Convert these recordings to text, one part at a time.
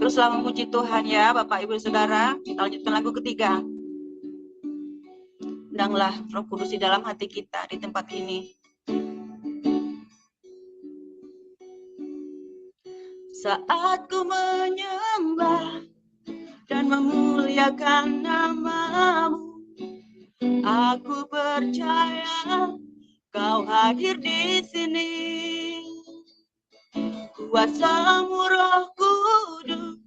Teruslah memuji Tuhan ya Bapak Ibu Saudara. Kita lanjutkan lagu ketiga. Undanglah Roh Kudus di dalam hati kita di tempat ini. Saat ku menyembah dan memuliakan nama-Mu, aku percaya Kau hadir di sini. Kuasa-Mu Roh Kudus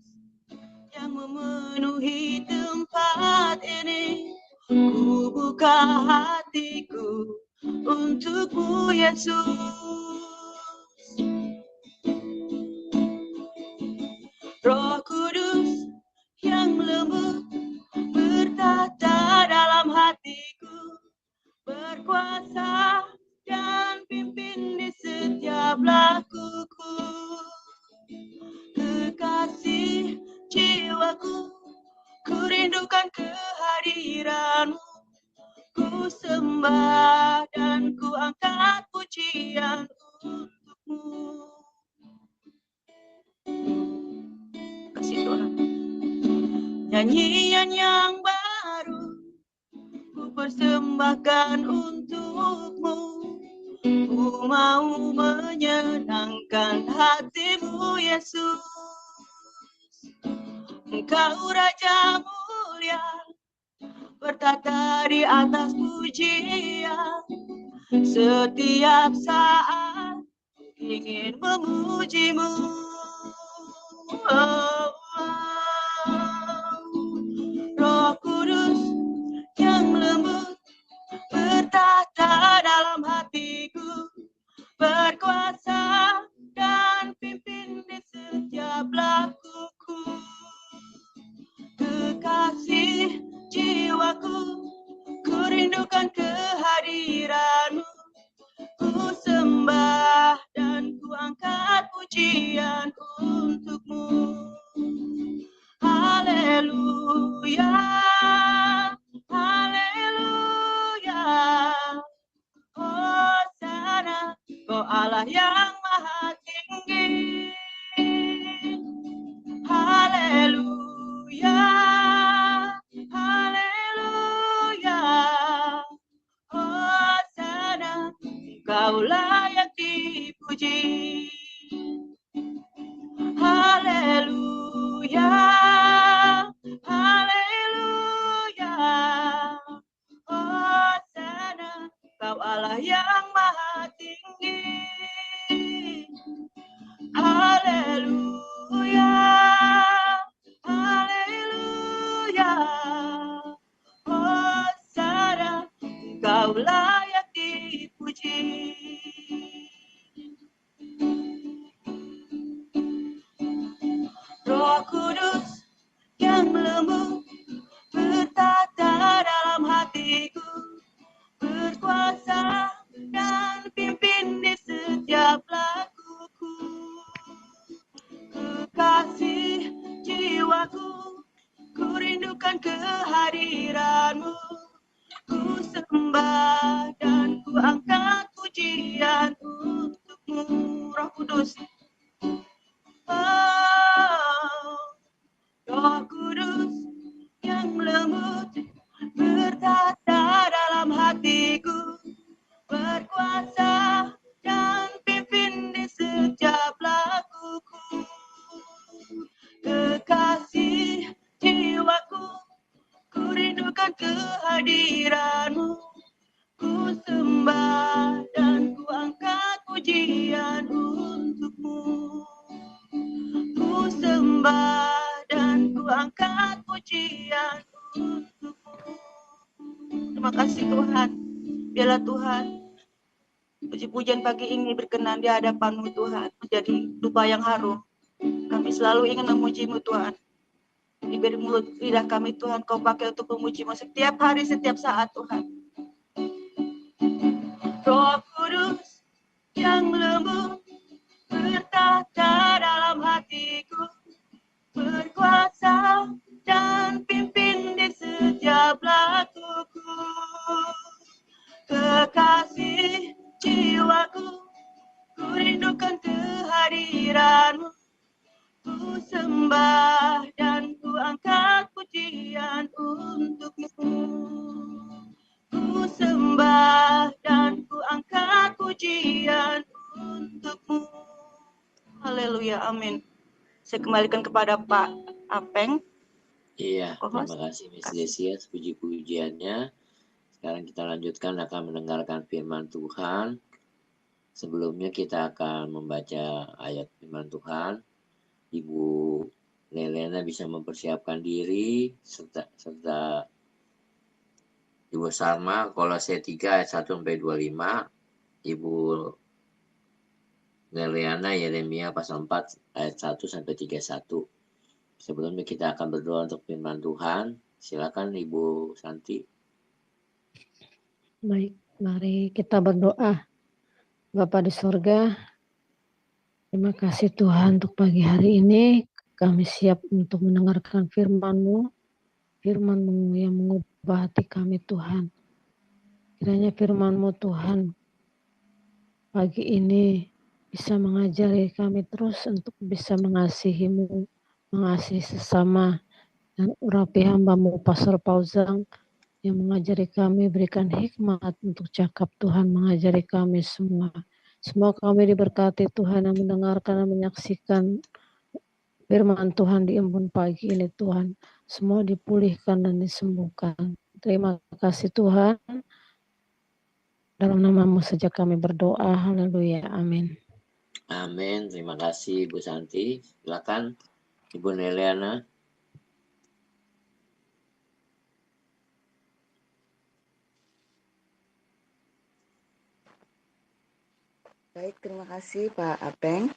yang memenuhi tempat ini. Ku buka hatiku untuk-Mu Yesus. Roh Kudus yang lembut bertata dalam hatiku, berkuasa dan pimpin di setiap lakuku. Kekasih jiwaku, ku rindukan kehadiran-Mu. Ku sembah dan ku angkat pujian untuk-Mu. Kasih Tuhan. Nyanyian yang baru ku persembahkan untuk-Mu. Ku mau menyenangkan hati-Mu Yesus. Engkau Raja mulia, bertata di atas pujian. Setiap saat ingin memuji-Mu. Oh, Roh Kudus yang lembut bertata dalam hatiku, berkuasa dan pimpin di setiap lakuku. Kekasih jiwaku, ku rindukan kehadiran-Mu. Ku sembah dan ku angkat pujian untuk-Mu. Haleluya, haleluya. Hosana, Kau Allah yang maha tinggi. Haleluya, haleluya. Hosana, Kau layak dipuji. Haleluya, haleluya. Hosana, Kau Allah yang maha tinggi. Haleluya, haleluya. Hosana, Kau layak dipuji. Roh Kudus yang lembut bertata dalam hatiku, berkuasa dan pimpin di setiap lakuku. Kekasih jiwaku, ku rindukan kehadiran-Mu. Ku sembah dan ku angkat pujian untuk-Mu. Roh Kudus, oh, Roh Kudus yang lembut bertata dalam hatiku, berkuasa dan pimpin di setiap lakuku. Kekasih jiwaku, ku rindukan kehadiran-Mu. Ku sembah dan ku angkat pujian untuk-Mu. Ku sembah dan ku angkat pujian untuk-Mu. Terima kasih Tuhan. Biarlah Tuhan, puji-pujian pagi ini berkenan di hadapan-Mu Tuhan, menjadi dupa yang harum. Kami selalu ingin memuji-Mu Tuhan. Diberi mulut lidah kami Tuhan, Kau pakai untuk memuji-Mu setiap hari, setiap saat Tuhan. Roh Kudus yang lembut bertata dalam hatiku, berkuasa dan pimpin di setiap lakuku. Kekasih jiwaku, ku rindukan kehadiran-Mu. Ku sembah sembah dan ku angkat pujian untukmu. Ku sembah dan ku angkat pujian untukmu. Haleluya, amin. Saya kembalikan kepada Pak Apeng. Iya, terima kasih Miss Desi atas puji-pujiannya. Sekarang kita lanjutkan akan mendengarkan firman Tuhan. Sebelumnya kita akan membaca ayat firman Tuhan. Ibu Lelena bisa mempersiapkan diri serta Ibu Salma Kolose 3 ayat 1 sampai 25. Ibu Leliana Yeremia pasal 4 ayat 1 sampai 31. Sebelumnya kita akan berdoa untuk firman Tuhan. Silakan Ibu Santi. Baik, mari kita berdoa. Bapa di sorga, terima kasih Tuhan untuk pagi hari ini. Kami siap untuk mendengarkan firman-Mu, firman-Mu yang mengubah hati kami Tuhan. Kiranya firman-Mu Tuhan pagi ini bisa mengajari kami terus untuk bisa mengasihi-Mu, mengasihi sesama, dan urapi hamba-Mu Pastor Pauzang yang mengajari kami, berikan hikmat untuk cakap Tuhan, mengajari kami semua. Semua kami diberkati Tuhan yang mendengarkan dan menyaksikan firman Tuhan di embun pagi ini Tuhan. Semua dipulihkan dan disembuhkan. Terima kasih Tuhan. Dalam nama-Mu saja kami berdoa. Haleluya. Amin. Amin. Terima kasih Ibu Santi. Silakan Ibu Leliana. Baik, terima kasih Pak Apeng.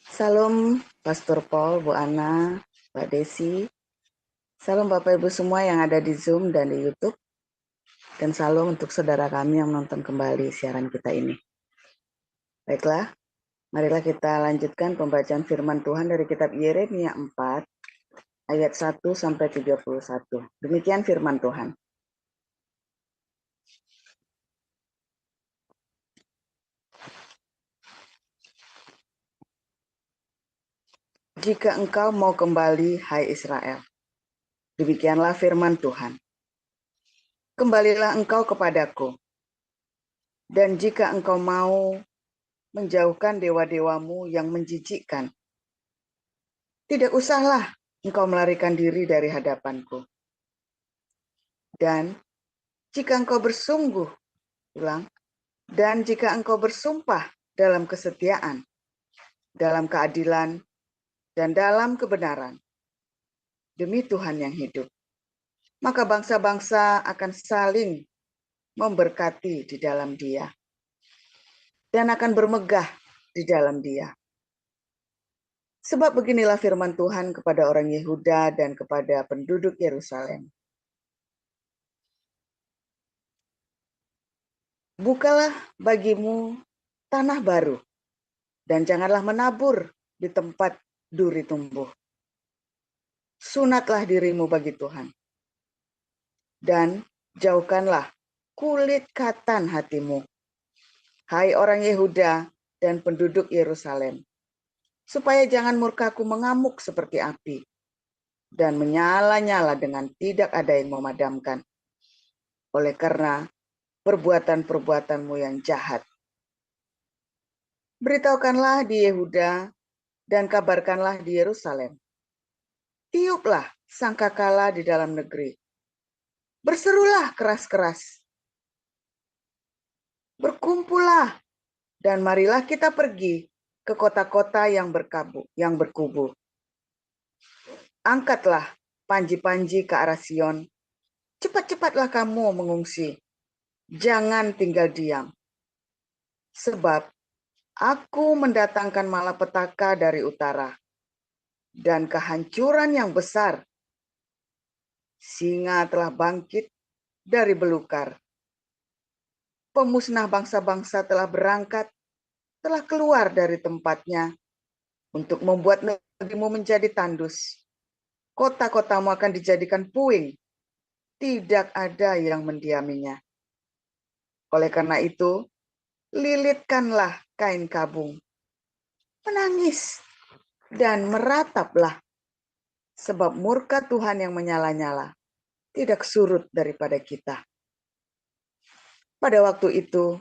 Salam Pastor Paul, Bu Ana, Pak Desi. Salam Bapak Ibu semua yang ada di Zoom dan di YouTube. Dan salam untuk saudara kami yang menonton kembali siaran kita ini. Baiklah, marilah kita lanjutkan pembacaan firman Tuhan dari kitab Yeremia 4 ayat 1 sampai 31. Demikian firman Tuhan. Jika engkau mau kembali, hai Israel, demikianlah firman Tuhan. Kembalilah engkau kepadaku, dan jika engkau mau menjauhkan dewa-dewamu yang menjijikkan, tidak usahlah engkau melarikan diri dari hadapanku. Dan jika engkau bersungguh, dan jika engkau bersumpah dalam kesetiaan, dalam keadilan, dan dalam kebenaran, demi Tuhan yang hidup, maka bangsa-bangsa akan saling memberkati di dalam Dia, dan akan bermegah di dalam Dia. Sebab beginilah firman Tuhan kepada orang Yehuda dan kepada penduduk Yerusalem. Bukalah bagimu tanah baru, dan janganlah menabur di tempat duri tumbuh. Sunatlah dirimu bagi Tuhan, dan jauhkanlah kulit katan hatimu, hai orang Yehuda dan penduduk Yerusalem, supaya jangan murkaku mengamuk seperti api, dan menyala-nyala dengan tidak ada yang memadamkan, oleh karena perbuatan-perbuatanmu yang jahat. Beritahukanlah di Yehuda dan kabarkanlah di Yerusalem. Tiuplah sangkakala di dalam negeri. Berserulah keras-keras. Berkumpullah dan marilah kita pergi ke kota-kota yang berkubu. Angkatlah panji-panji ke arah Sion. Cepat-cepatlah kamu mengungsi. Jangan tinggal diam. Sebab aku mendatangkan malapetaka dari utara dan kehancuran yang besar. Singa telah bangkit dari belukar. Pemusnah bangsa-bangsa telah berangkat, telah keluar dari tempatnya untuk membuat negerimu menjadi tandus. Kota-kotamu akan dijadikan puing. Tidak ada yang mendiaminya. Oleh karena itu, lilitkanlah kain kabung. Menangis dan merataplah, sebab murka Tuhan yang menyala-nyala tidak surut daripada kita. Pada waktu itu,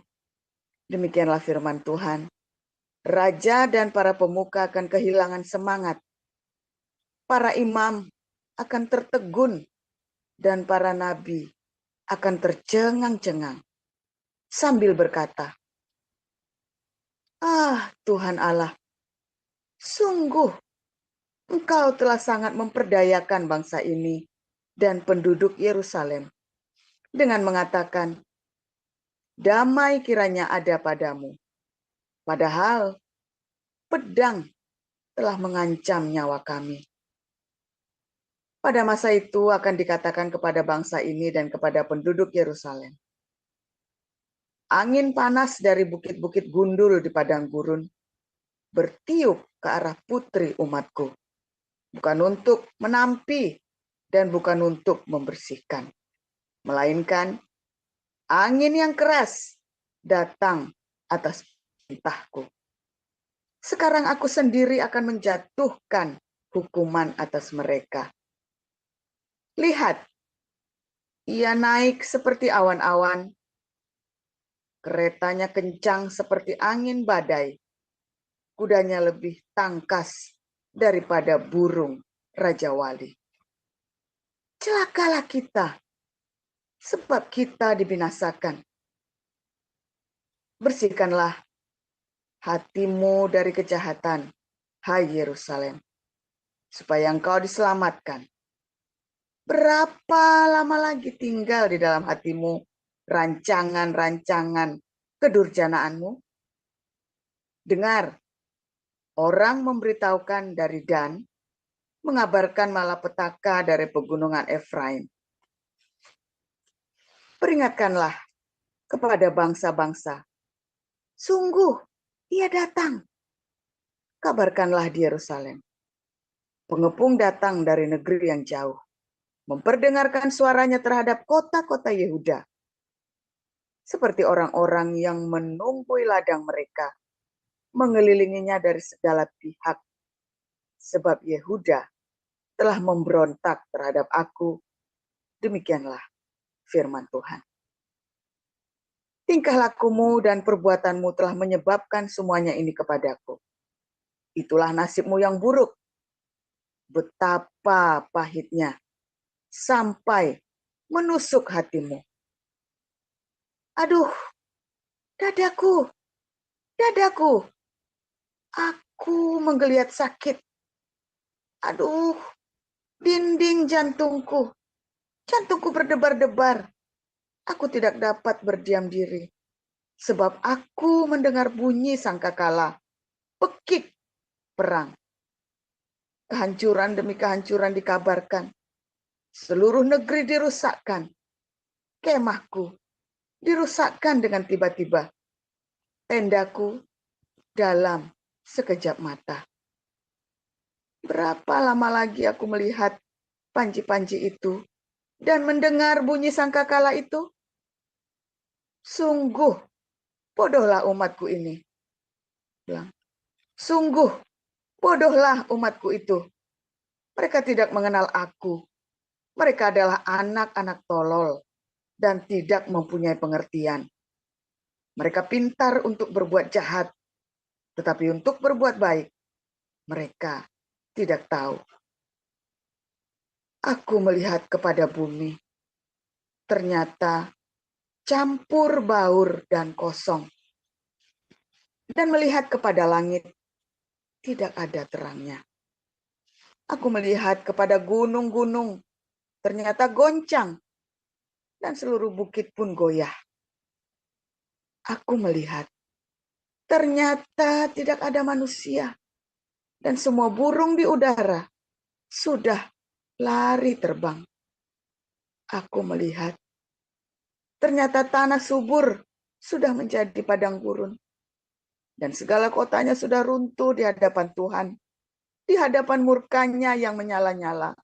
demikianlah firman Tuhan, raja dan para pemuka akan kehilangan semangat, para imam akan tertegun, dan para nabi akan tercengang-cengang sambil berkata, "Ah, Tuhan Allah, sungguh Engkau telah sangat memperdayakan bangsa ini dan penduduk Yerusalem dengan mengatakan, damai kiranya ada padamu. Padahal pedang telah mengancam nyawa kami." Pada masa itu akan dikatakan kepada bangsa ini dan kepada penduduk Yerusalem, angin panas dari bukit-bukit gundul di padang gurun bertiup ke arah putri umatku, bukan untuk menampi dan bukan untuk membersihkan, melainkan angin yang keras datang atas perintahku. Sekarang aku sendiri akan menjatuhkan hukuman atas mereka. Lihat, ia naik seperti awan-awan, keretanya kencang seperti angin badai, kudanya lebih tangkas daripada burung Raja Wali. Celakalah kita, sebab kita dibinasakan. Bersihkanlah hatimu dari kejahatan, hai Yerusalem, supaya engkau diselamatkan. Berapa lama lagi tinggal di dalam hatimu rancangan-rancangan kedurjanaanmu? Dengar, orang memberitahukan dari Dan, mengabarkan malapetaka dari pegunungan Efraim. Peringatkanlah kepada bangsa-bangsa, sungguh ia datang. Kabarkanlah di Yerusalem, pengepung datang dari negeri yang jauh, memperdengarkan suaranya terhadap kota-kota Yehuda, seperti orang-orang yang menunggui ladang mereka, mengelilinginya dari segala pihak, sebab Yehuda telah memberontak terhadap aku. Demikianlah firman Tuhan. Tingkah lakumu dan perbuatanmu telah menyebabkan semuanya ini kepadaku. Itulah nasibmu yang buruk. Betapa pahitnya sampai menusuk hatimu. Aduh, dadaku, dadaku. Aku menggeliat sakit. Aduh, dinding jantungku. Jantungku berdebar-debar. Aku tidak dapat berdiam diri. Sebab aku mendengar bunyi sangkakala. Pekik perang. Kehancuran demi kehancuran dikabarkan. Seluruh negeri dirusakkan. Kemahku dirusakkan dengan tiba-tiba. Tendaku dalam sekejap mata. Berapa lama lagi aku melihat panji-panji itu dan mendengar bunyi sangkakala itu? Sungguh bodohlah umatku ini. Sungguh bodohlah umatku itu. Mereka tidak mengenal aku. Mereka adalah anak-anak tolol dan tidak mempunyai pengertian. Mereka pintar untuk berbuat jahat, tetapi untuk berbuat baik, mereka tidak tahu. Aku melihat kepada bumi, ternyata campur baur dan kosong. Dan melihat kepada langit, tidak ada terangnya. Aku melihat kepada gunung-gunung, ternyata goncang, dan seluruh bukit pun goyah. Aku melihat, ternyata tidak ada manusia, dan semua burung di udara sudah lari terbang. Aku melihat, ternyata tanah subur sudah menjadi padang gurun, dan segala kotanya sudah runtuh di hadapan Tuhan, di hadapan murkanya yang menyala-nyala.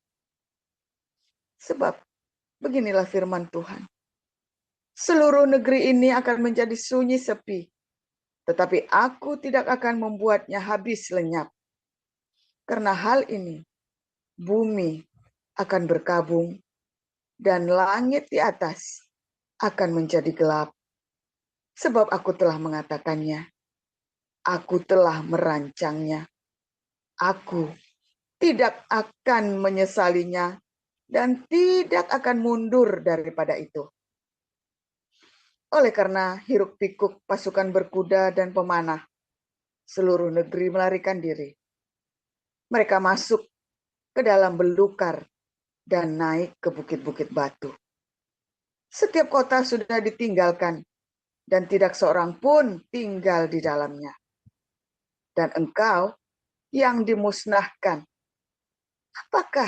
Sebab beginilah firman Tuhan. Seluruh negeri ini akan menjadi sunyi sepi, tetapi aku tidak akan membuatnya habis lenyap. Karena hal ini, bumi akan berkabung dan langit di atas akan menjadi gelap. Sebab aku telah mengatakannya, aku telah merancangnya. Aku tidak akan menyesalinya dan tidak akan mundur daripada itu. Oleh karena hiruk pikuk pasukan berkuda dan pemanah, seluruh negeri melarikan diri. Mereka masuk ke dalam belukar dan naik ke bukit-bukit batu. Setiap kota sudah ditinggalkan dan tidak seorang pun tinggal di dalamnya. Dan engkau yang dimusnahkan, apakah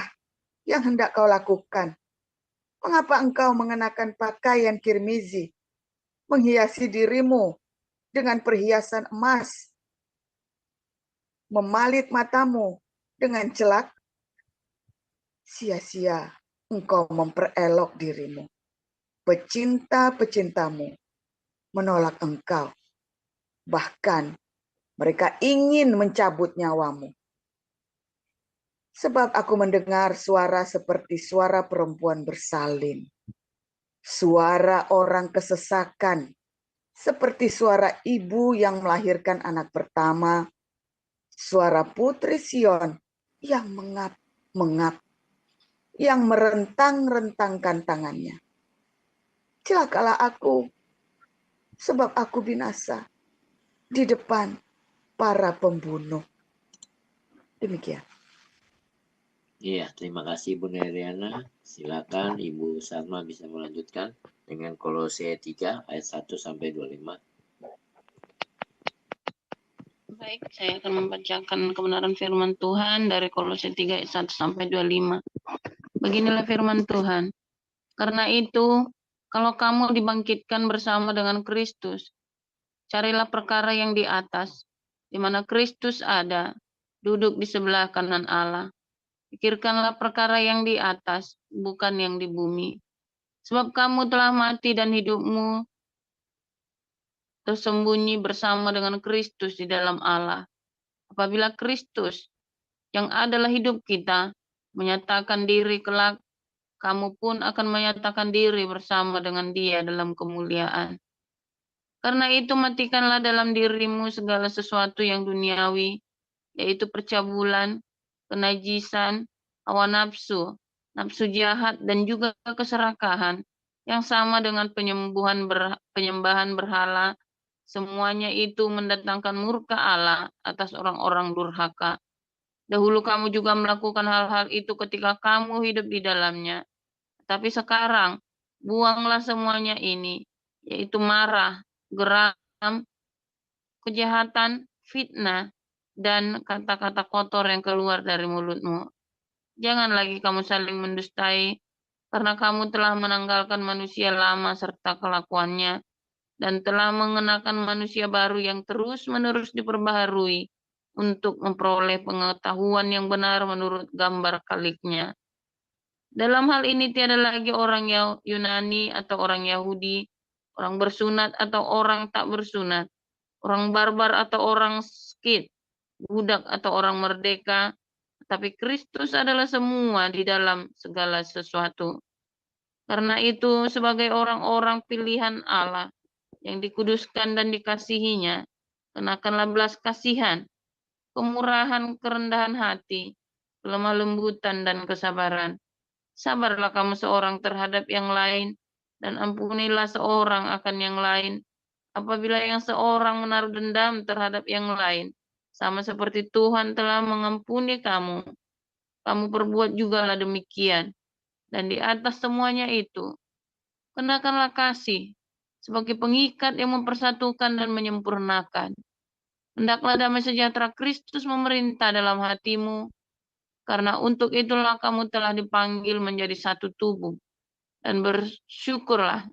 yang hendak kau lakukan? Mengapa engkau mengenakan pakaian kirmizi, menghiasi dirimu dengan perhiasan emas, memalit matamu dengan celak? Sia-sia engkau memperelok dirimu. Pecinta-pecintamu menolak engkau. Bahkan mereka ingin mencabut nyawamu. Sebab aku mendengar suara seperti suara perempuan bersalin. Suara orang kesesakan, seperti suara ibu yang melahirkan anak pertama. Suara putri Sion yang mengap-mengap, yang merentang-rentangkan tangannya. Celakalah aku, sebab aku binasa di depan para pembunuh. Demikian. Iya, terima kasih Bu Neriana. Silakan Ibu Salma bisa melanjutkan dengan Kolose 3 ayat 1 sampai 25. Baik, saya akan membacakan kebenaran firman Tuhan dari Kolose 3 ayat 1 sampai 25. Beginilah firman Tuhan. Karena itu, kalau kamu dibangkitkan bersama dengan Kristus, carilah perkara yang di atas, di mana Kristus ada, duduk di sebelah kanan Allah. Pikirkanlah perkara yang di atas, bukan yang di bumi. Sebab kamu telah mati dan hidupmu tersembunyi bersama dengan Kristus di dalam Allah. Apabila Kristus, yang adalah hidup kita, menyatakan diri kelak, kamu pun akan menyatakan diri bersama dengan Dia dalam kemuliaan. Karena itu matikanlah dalam dirimu segala sesuatu yang duniawi, yaitu percabulan, kenajisan, hawa nafsu, nafsu jahat, dan juga keserakahan, yang sama dengan penyembahan berhala. Semuanya itu mendatangkan murka Allah atas orang-orang durhaka. Dahulu kamu juga melakukan hal-hal itu ketika kamu hidup di dalamnya. Tapi sekarang, buanglah semuanya ini, yaitu marah, geram, kejahatan, fitnah, dan kata-kata kotor yang keluar dari mulutmu. Jangan lagi kamu saling mendustai, karena kamu telah menanggalkan manusia lama serta kelakuannya, dan telah mengenakan manusia baru yang terus-menerus diperbaharui untuk memperoleh pengetahuan yang benar menurut gambar kaliknya. Dalam hal ini tiada lagi orang Yunani atau orang Yahudi, orang bersunat atau orang tak bersunat, orang barbar atau orang Skit, budak atau orang merdeka, tapi Kristus adalah semua di dalam segala sesuatu. Karena itu, sebagai orang-orang pilihan Allah yang dikuduskan dan dikasihinya, kenakanlah belas kasihan, kemurahan, kerendahan hati, kelemah lembutan, dan kesabaran. Sabarlah kamu seorang terhadap yang lain, dan ampunilah seorang akan yang lain. Apabila yang seorang menaruh dendam terhadap yang lain, sama seperti Tuhan telah mengampuni kamu, kamu perbuat jugalah demikian. Dan di atas semuanya itu, kenakanlah kasih sebagai pengikat yang mempersatukan dan menyempurnakan. Hendaklah damai sejahtera Kristus memerintah dalam hatimu, karena untuk itulah kamu telah dipanggil menjadi satu tubuh. Dan bersyukurlah.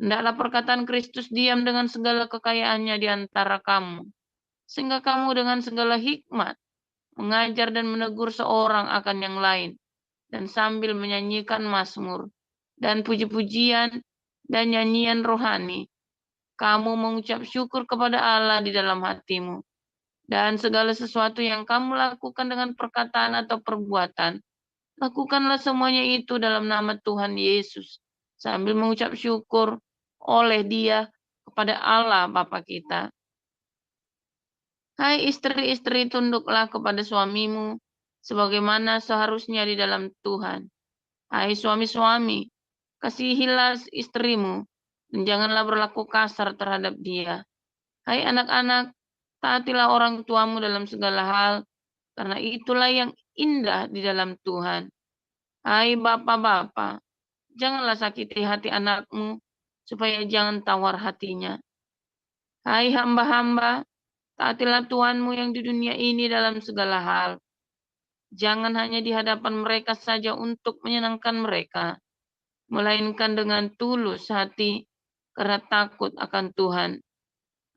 Hendaklah perkataan Kristus diam dengan segala kekayaannya di antara kamu, sehingga kamu dengan segala hikmat mengajar dan menegur seorang akan yang lain, dan sambil menyanyikan mazmur dan puji-pujian dan nyanyian rohani, kamu mengucap syukur kepada Allah di dalam hatimu. Dan segala sesuatu yang kamu lakukan dengan perkataan atau perbuatan, lakukanlah semuanya itu dalam nama Tuhan Yesus, sambil mengucap syukur oleh Dia kepada Allah Bapa kita. Hai istri-istri, tunduklah kepada suamimu, sebagaimana seharusnya di dalam Tuhan. Hai suami-suami, kasihilah istrimu, dan janganlah berlaku kasar terhadap dia. Hai anak-anak, taatilah orang tuamu dalam segala hal, karena itulah yang indah di dalam Tuhan. Hai bapak-bapak, janganlah sakiti hati anakmu, supaya jangan tawar hatinya. Hai hamba-hamba, taatilah Tuhanmu yang di dunia ini dalam segala hal. Jangan hanya di hadapan mereka saja untuk menyenangkan mereka, melainkan dengan tulus hati karena takut akan Tuhan.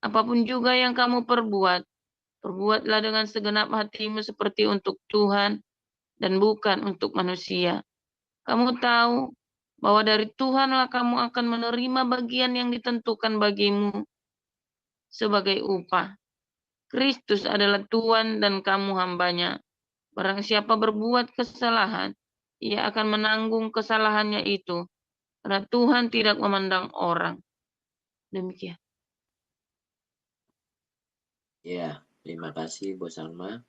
Apapun juga yang kamu perbuat, perbuatlah dengan segenap hatimu seperti untuk Tuhan dan bukan untuk manusia. Kamu tahu bahwa dari Tuhanlah kamu akan menerima bagian yang ditentukan bagimu sebagai upah. Kristus adalah Tuhan dan kamu hambanya. Barang siapa berbuat kesalahan, ia akan menanggung kesalahannya itu, karena Tuhan tidak memandang orang. Demikian. Ya, terima kasih Bu Salma.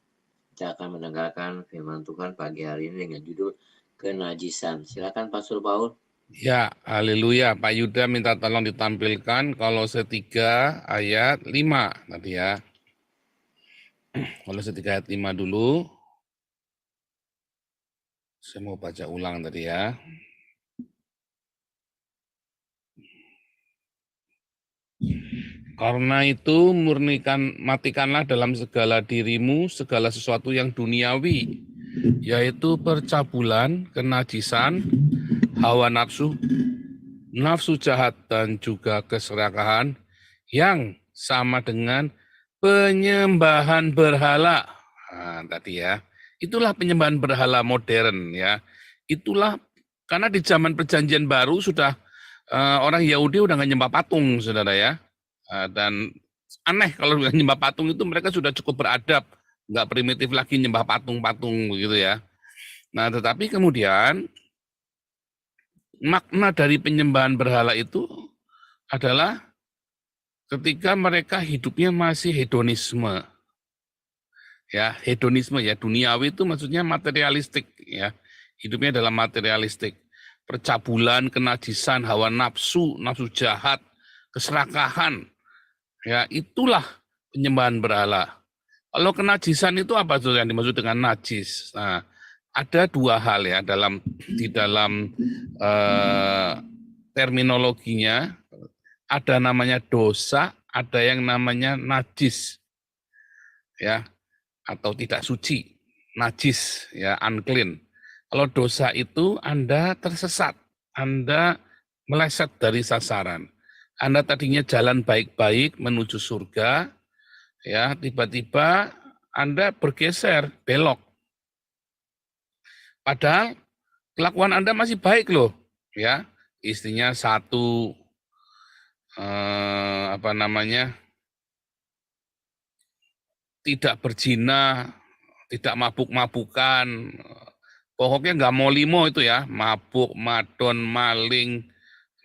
Kita akan mendengarkan firman Tuhan pagi hari ini dengan judul kenajisan. Silakan Pastor Paul. Ya, haleluya. Pak Yuda minta tolong ditampilkan Kolose 3 ayat 5 tadi ya. Kolose 3 ayat 5 dulu. Saya mau baca ulang tadi ya. Karena itu matikanlah dalam segala dirimu segala sesuatu yang duniawi, yaitu percabulan, kenajisan, hawa nafsu, nafsu jahat, dan juga keserakahan yang sama dengan penyembahan berhala. Nah, tadi ya, itulah penyembahan berhala modern ya. Itulah karena di zaman perjanjian baru sudah orang Yahudi udah nggak nyembah patung, saudara ya. Dan aneh kalau nyembah patung itu mereka sudah cukup beradab, nggak primitif lagi nyembah patung-patung begitu ya. Nah, tetapi kemudian makna dari penyembahan berhala itu adalah ketika mereka hidupnya masih hedonisme. Ya, hedonisme ya, duniawi itu maksudnya materialistik ya. Hidupnya dalam materialistik. Percabulan, kenajisan, hawa nafsu, nafsu jahat, keserakahan. Ya, itulah penyembahan berhala. Kalau kenajisan itu apa tuh yang dimaksud dengan najis? Nah, ada dua hal ya di dalam terminologinya. Ada namanya dosa, ada yang namanya najis. Ya, atau tidak suci. Najis ya, unclean. Kalau dosa itu Anda tersesat, Anda meleset dari sasaran. Anda tadinya jalan baik-baik menuju surga, ya tiba-tiba Anda bergeser, belok. Padahal kelakuan Anda masih baik loh, ya istrinya satu, tidak berzina, tidak mabuk-mabukan, pokoknya nggak mau limo itu ya, mabuk, madon, maling,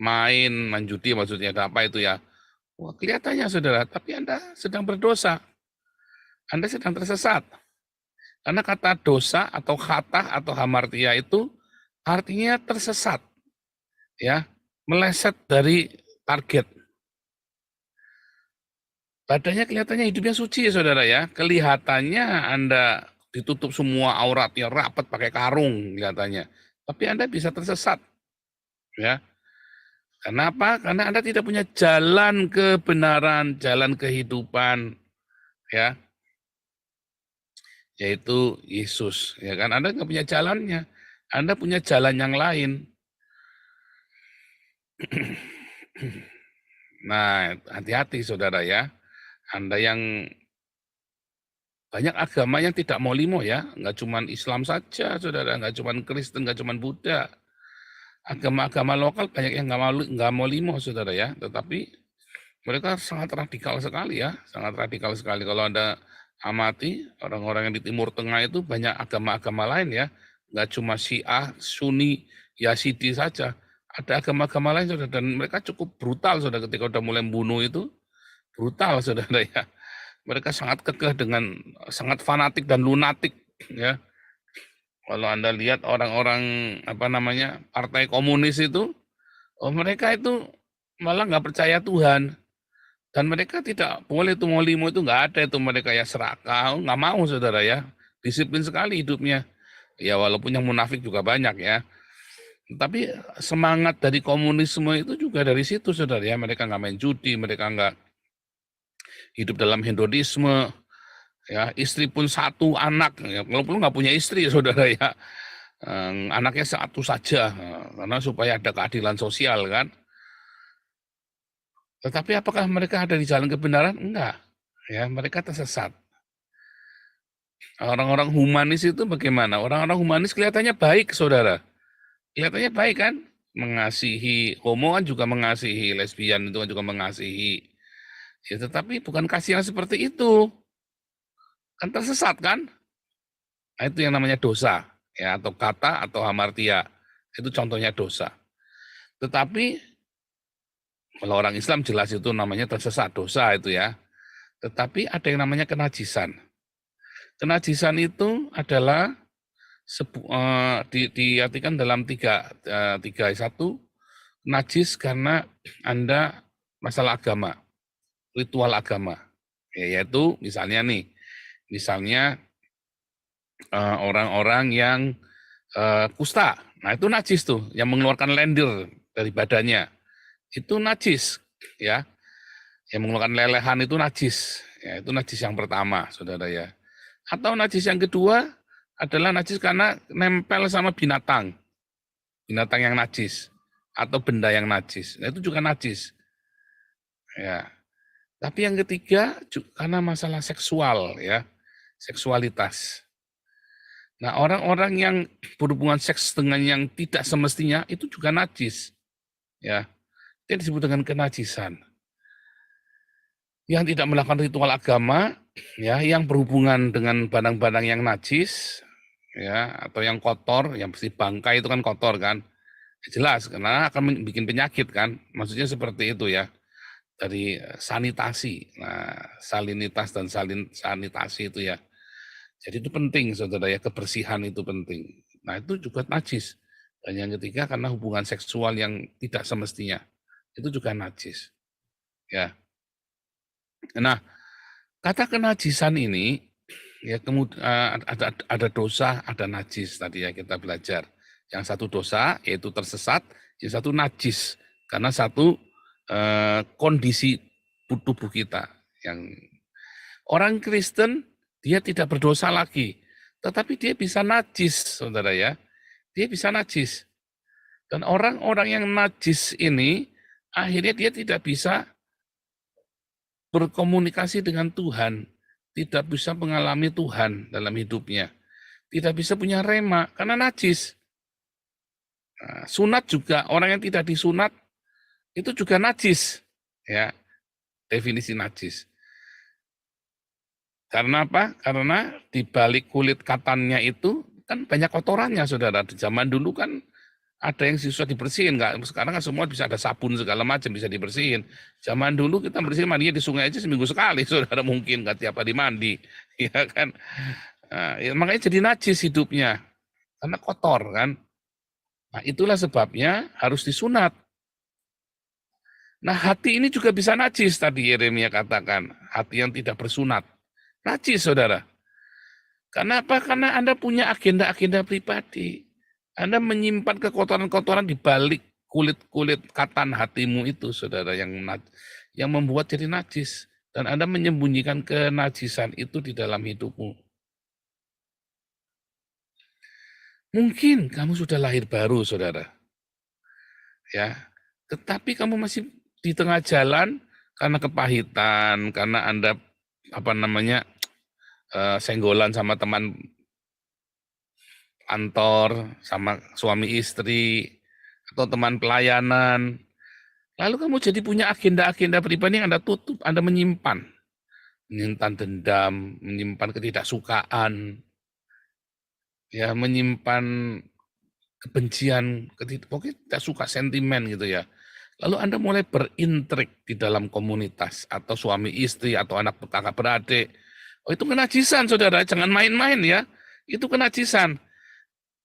main judi maksudnya apa itu ya. Wah, kelihatannya saudara, tapi Anda sedang berdosa. Anda sedang tersesat. Karena kata dosa atau khatah atau hamartia itu artinya tersesat. Ya, meleset dari target. Badannya kelihatannya hidupnya suci ya saudara ya. Kelihatannya Anda ditutup semua auratnya rapat pakai karung kelihatannya. Tapi Anda bisa tersesat. Ya. Kenapa? Karena Anda tidak punya jalan kebenaran, jalan kehidupan, ya, yaitu Yesus. Ya kan? Anda nggak punya jalannya, Anda punya jalan yang lain. Nah, hati-hati saudara ya. Anda yang banyak agama yang tidak mau limo ya, nggak cuma Islam saja saudara, nggak cuma Kristen, nggak cuma Buddha. Agama-agama lokal banyak yang nggak mau limo, saudara ya. Tetapi mereka sangat radikal sekali ya, sangat radikal sekali. Kalau amati orang-orang yang di Timur Tengah itu banyak agama-agama lain ya, nggak cuma Syiah, Sunni, Yazidi saja, ada agama-agama lain saudara, dan mereka cukup brutal saudara ketika udah mulai membunuh itu, brutal saudara ya. Mereka sangat kekeh dengan sangat fanatik dan lunatik ya. Kalau Anda lihat orang-orang partai komunis itu, mereka itu malah nggak percaya Tuhan. Dan mereka tidak boleh itu mau limo itu nggak ada itu, mereka ya serakah, nggak mau saudara ya, disiplin sekali hidupnya. Ya walaupun yang munafik juga banyak ya. Tapi semangat dari komunisme itu juga dari situ saudara ya, mereka nggak main judi, mereka nggak hidup dalam hedonisme, ya istri pun satu anak, ya, walaupun nggak punya istri saudara ya, anaknya satu saja, karena supaya ada keadilan sosial kan. Tetapi apakah mereka ada di jalan kebenaran? Enggak. Ya, mereka tersesat. Orang-orang humanis itu bagaimana? Orang-orang humanis kelihatannya baik, saudara. Kelihatannya baik kan? Mengasihi homo kan juga mengasihi, lesbian itu kan juga mengasihi. Ya, tetapi bukan kasih yang seperti itu. Kan tersesat kan? Nah, itu yang namanya dosa. Ya, atau kata atau hamartia. Itu contohnya dosa. Tetapi kalau orang Islam jelas itu namanya tersesat, dosa itu ya. Tetapi ada yang namanya kenajisan. Kenajisan itu adalah diartikan dalam tiga. Satu, najis karena Anda masalah agama, ritual agama. Yaitu misalnya orang-orang yang kusta. Nah itu najis tuh, yang mengeluarkan lendir dari badannya. Itu najis, ya. Yang mengeluarkan lelehan itu najis. Ya, itu najis yang pertama, saudara ya. Atau najis yang kedua adalah najis karena nempel sama binatang. Binatang yang najis. Atau benda yang najis. Nah, itu juga najis. Ya. Tapi yang ketiga karena masalah seksual, ya. Seksualitas. Nah, orang-orang yang berhubungan seks dengan yang tidak semestinya itu juga najis. Ya. Itu disebut dengan kenajisan. Yang tidak melakukan ritual agama, ya, yang berhubungan dengan barang-barang yang najis, ya, atau yang kotor, yang mesti bangkai itu kan kotor kan, jelas karena akan bikin penyakit kan, maksudnya seperti itu ya, dari sanitasi, nah salinitas dan sanitasi itu ya, jadi itu penting saudara ya, kebersihan itu penting. Nah itu juga najis. Dan yang ketiga karena hubungan seksual yang tidak semestinya, itu juga najis, ya. Nah, kata kenajisan ini, ya kemudian ada dosa, ada najis tadi ya kita belajar. Yang satu dosa yaitu tersesat, yang satu najis karena satu kondisi tubuh kita. Yang orang Kristen dia tidak berdosa lagi, tetapi dia bisa najis, saudara ya. Dia bisa najis. Dan orang-orang yang najis ini akhirnya dia tidak bisa berkomunikasi dengan Tuhan, tidak bisa mengalami Tuhan dalam hidupnya, tidak bisa punya rema karena najis. Nah, sunat juga, orang yang tidak disunat itu juga najis, ya, definisi najis. Karena apa? Karena di balik kulit katannya itu kan banyak kotorannya, saudara. Di zaman dulu kan ada yang susah dibersihin, nggak? Sekarang kan semua bisa ada sabun segala macam bisa dibersihin. Zaman dulu kita bersihin mandinya di sungai aja seminggu sekali, saudara, mungkin nggak tiap hari mandi, ya kan? Nah, ya, makanya jadi najis hidupnya karena kotor kan. Nah itulah sebabnya harus disunat. Nah hati ini juga bisa najis tadi Yeremia katakan, hati yang tidak bersunat, najis saudara. Karena apa? Karena Anda punya agenda-agenda pribadi. Anda menyimpan kekotoran-kotoran di balik kulit-kulit katan hatimu itu, saudara, yang membuat jadi najis. Dan Anda menyembunyikan kenajisan itu di dalam hidupmu. Mungkin kamu sudah lahir baru, saudara. Ya, tetapi kamu masih di tengah jalan karena kepahitan, karena Anda senggolan sama teman kantor, sama suami istri, atau teman pelayanan. Lalu kamu jadi punya agenda-agenda pribadi yang Anda tutup, Anda menyimpan. menyimpan dendam, menyimpan ketidaksukaan, ya menyimpan kebencian, pokoknya tidak suka sentimen gitu ya. Lalu Anda mulai berintrik di dalam komunitas atau suami istri atau anak kakak beradik. Oh itu kenajisan saudara, jangan main-main ya. Itu kenajisan.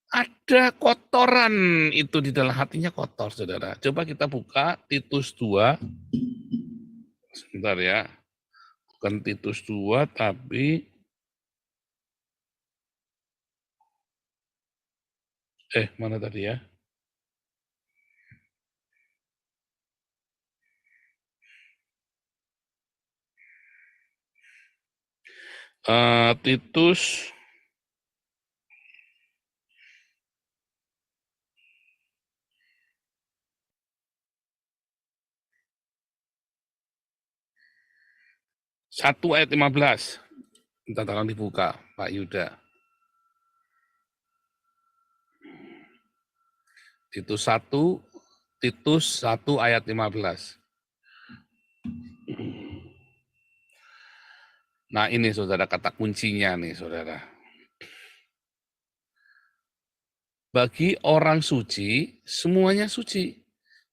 Ada kotoran itu di dalam hatinya kotor saudara. Coba kita buka Titus 2. Sebentar ya. Bukan Titus 2 tapi mana tadi ya? Titus 1 ayat 15. Kita tolong dibuka, Pak Yuda. Titus 1 ayat 15. Nah ini saudara kata kuncinya nih saudara. Bagi orang suci, semuanya suci.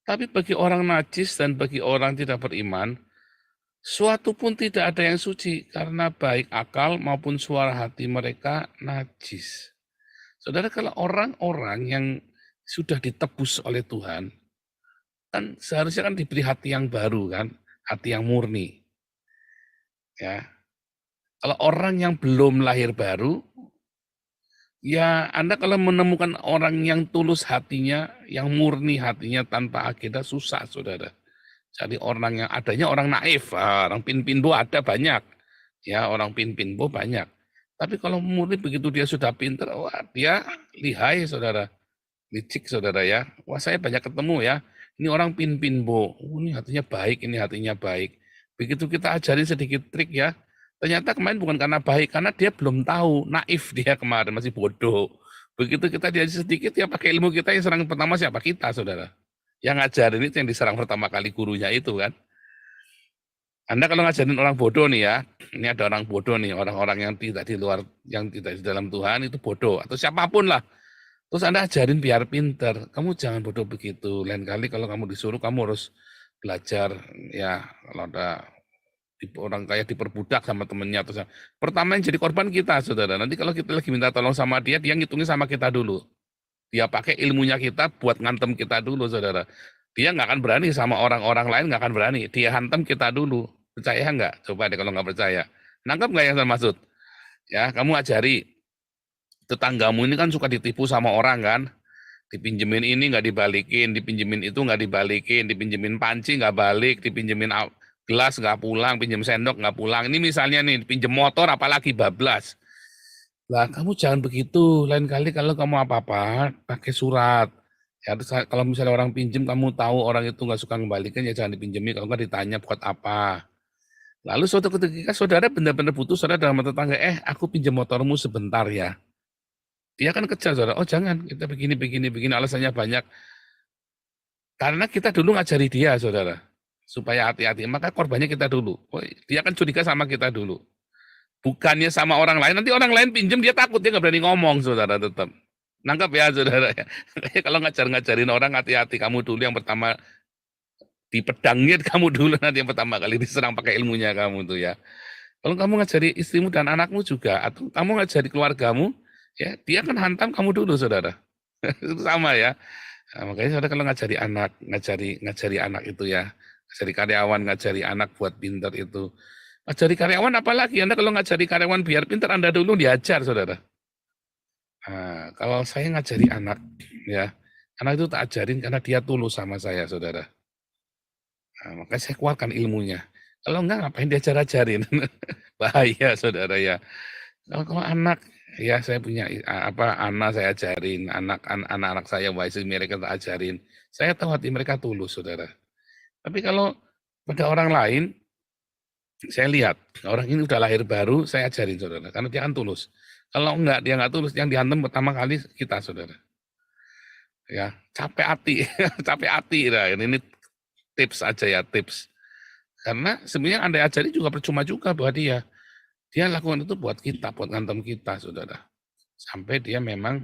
Tapi bagi orang najis dan bagi orang tidak beriman, suatu pun tidak ada yang suci, karena baik akal maupun suara hati mereka najis. Saudara, kalau orang-orang yang sudah ditebus oleh Tuhan, kan seharusnya kan diberi hati yang baru kan, hati yang murni. Ya, kalau orang yang belum lahir baru, ya Anda kalau menemukan orang yang tulus hatinya, yang murni hatinya tanpa agenda, susah saudara. Jadi orang yang adanya orang naif, orang pin-pinbo ada banyak. Ya, orang pin-pinbo banyak. Tapi kalau murni begitu dia sudah pinter, wah dia lihai saudara. Licik saudara ya. Wah saya banyak ketemu ya. Ini orang pin-pinbo. Ini hatinya baik, ini hatinya baik. Begitu kita ajarin sedikit trik ya. Ternyata kemarin bukan karena baik, karena dia belum tahu. Naif dia kemarin, masih bodoh. Begitu kita diajar sedikit, ya pakai ilmu kita, yang serang pertama siapa? Kita saudara. Yang ngajarin itu yang diserang pertama kali gurunya itu kan. Anda kalau ngajarin orang bodoh nih ya, ini ada orang bodoh nih, orang-orang yang tidak di luar, yang tidak di dalam Tuhan itu bodoh, atau siapapun lah. Terus Anda ajarin biar pinter, kamu jangan bodoh begitu. Lain kali kalau kamu disuruh, kamu harus belajar ya. Kalau ada orang kaya diperbudak sama temennya, atau pertama yang jadi korban kita saudara. Nanti kalau kita lagi minta tolong sama dia ngitungin sama kita dulu. Dia pakai ilmunya kita buat ngantem kita dulu saudara. Dia nggak akan berani sama orang-orang lain, nggak akan berani. Dia hantam kita dulu. Percaya nggak? Coba deh kalau nggak percaya. Nangkep nggak yang saya maksud? Ya, kamu ajari. Tetanggamu ini kan suka ditipu sama orang kan. Dipinjemin ini nggak dibalikin, dipinjemin itu nggak dibalikin, dipinjemin panci nggak balik, dipinjemin gelas nggak pulang, pinjem sendok nggak pulang. Ini misalnya nih, pinjem motor apalagi bablas. Lah kamu jangan begitu. Lain kali kalau kamu apa-apa, pakai surat. Ya, kalau misalnya orang pinjem, kamu tahu orang itu nggak suka ngembalikan, ya jangan dipinjemi. Kalau nggak ditanya buat apa. Lalu suatu ketika saudara benar-benar butuh, saudara dalam tetangga, aku pinjam motormu sebentar ya. Dia kan kejar saudara, oh jangan, kita begini, alasannya banyak. Karena kita dulu ngajari dia saudara, supaya hati-hati, maka korbannya kita dulu. Oh, dia kan curiga sama kita dulu. Bukannya sama orang lain, nanti orang lain pinjam, dia takut, dia nggak berani ngomong saudara tetap. Nangkep ya saudara ya. Kalau ngajarin orang, hati-hati, kamu dulu yang pertama di pedangnya, kamu dulu nanti yang pertama kali diserang pakai ilmunya kamu tuh ya. Kalau kamu ngajari istrimu dan anakmu juga, atau kamu ngajari keluargamu, ya dia akan hantam kamu dulu saudara. Itu sama ya. Nah, makanya saudara kalau ngajari anak itu ya, ngajari karyawan, ngajari anak buat pinter itu. Ngajari karyawan apalagi, Anda kalau ngajari karyawan biar pinter, Anda dulu diajar saudara. Nah, kalau saya ngajari anak, ya, anak itu tak ajarin karena dia tulus sama saya, saudara. Nah, makanya saya keluarkan ilmunya. Kalau enggak, ngapain diajar-ajarin? Bahaya, saudara ya. Kalau anak, ya saya punya anak saya ajarin, anak-anak saya wise mereka tak ajarin. Saya tahu hati mereka tulus, saudara. Tapi kalau pada orang lain, saya lihat orang ini udah lahir baru, saya ajarin saudara, karena dia kan tulus. Kalau enggak, dia enggak tulus, yang dihantam pertama kali kita saudara. Ya, capek hati, capek hati. Nah, ini tips aja ya, tips. Karena sebenarnya Anda ajari juga percuma juga buat dia. Dia lakukan itu buat kita, buat ngantem kita, saudara. Sampai dia memang